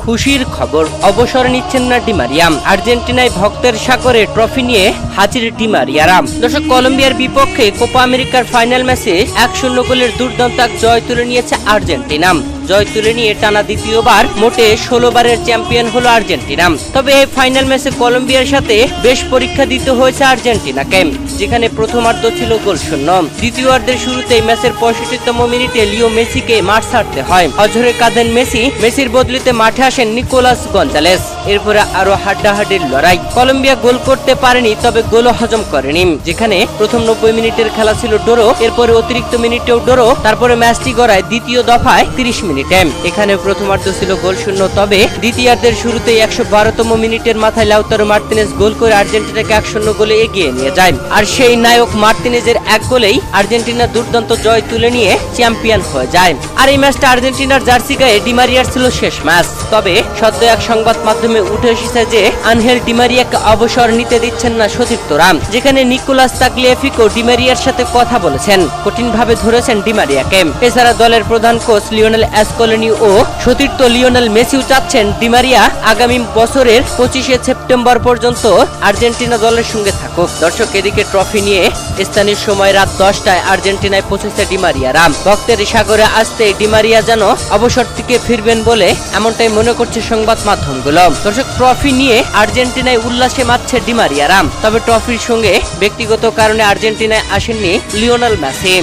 খুশির খবর, অবসর নিচ্ছেন না ডি মারিয়া। আর্জেন্টিনায় ভক্তের সাগরে ট্রফি নিয়ে হাজির ডি মারিয়ারা। দর্শক, কলম্বিয়ার বিপক্ষে কোপা আমেরিকার ফাইনাল ম্যাচে 1-0 গোলের দুর্দান্ত জয় তুলে নিয়েছে আর্জেন্টিনা। জয় তুলে নিয়ে টানা দ্বিতীয়বার মোটে 16 বারের চ্যাম্পিয়ন হলো আর্জেন্টিনা। তবে এই ফাইনাল ম্যাচে কলম্বিয়ার সাথে বেশ পরীক্ষা দিতে হয়েছে আর্জেন্টিনাকে, যেখানে প্রথমার্ধ ছিল গোলশূন্য। দ্বিতীয়ার্ধের শুরুতেই ম্যাচের 65তম মিনিটে লিও মেসিকে মাঠ ছাড়তে হয়। অঝরে কাঁদেন মেসির বদলিতে মাঠে আসেন নিকোলাস গঞ্জালেস। এরপরে আরো হাড্ডাহাড্ডির লড়াই। কলম্বিয়া গোল করতে পারেনি, তবে গোলও হজম করেনি। যেখানে প্রথম 90 মিনিটের খেলা ছিল ড্র, এরপরে অতিরিক্ত মিনিটেও ড্র, তারপরে ম্যাচটি গড়ায় দ্বিতীয় দফায় 30 মিনিটে। এখানে প্রথমার্ধ ছিল গোলশূন্য, তবে দ্বিতীয়ার্ধের শুরুতেই 112তম মিনিটের মাথায় লাউতারো মার্তিনেজ গোল করে আর্জেন্টিনাকে 1-0 গোলে এগিয়ে নিয়ে যায়। আর সেই নায়ক মার্তিনেজের এক গোলেই আর্জেন্টিনা দুর্দান্ত জয় তুলে নিয়ে চ্যাম্পিয়ন হয়ে যায়। আর এই ম্যাচটা আর্জেন্টিনার জার্সি গায়ে ডি মারিয়ার ছিল শেষ ম্যাচ। তবে সদ্য এক সংবাদ মাধ্যমে উঠে এসেছে যে আনহেল ডি মারিয়াকে অবসর নিতে দিচ্ছেন না সতীর্থরা, যেখানে নিকোলাস তাগলিয়াফিকো ডি মারিয়ার সাথে কথা বলেছেন, কঠিনভাবে ধরেছেন ডি মারিয়াকে। এছাড়া দলের প্রধান কোচ লিওনেল স্কলোনি ও সতীর্থ লিওনেল মেসিও চাচ্ছেন ডি মারিয়া আগামী বছরের 25 সেপ্টেম্বর পর্যন্ত আর্জেন্টিনা দলের সঙ্গে থাকুক। দর্শক, এদিকে ট্রফি নিয়ে স্থানীয় সময় রাত 10টায় আর্জেন্টিনায় পৌঁছেছে ডি মারিয়ারা। ভক্তের সাগরে আসতে ডি মারিয়া যেন অবসর থেকে ফিরবেন বলে এমনটাই মনে করছে সংবাদ মাধ্যমগুলো। দর্শক, ট্রফি নিয়ে আর্জেন্টিনায় উল্লাসে মাতছে ডি মারিয়ারা। তবে ট্রফির সঙ্গে ব্যক্তিগত কারণে আর্জেন্টিনায় আসেননি লিওনেল মেসি।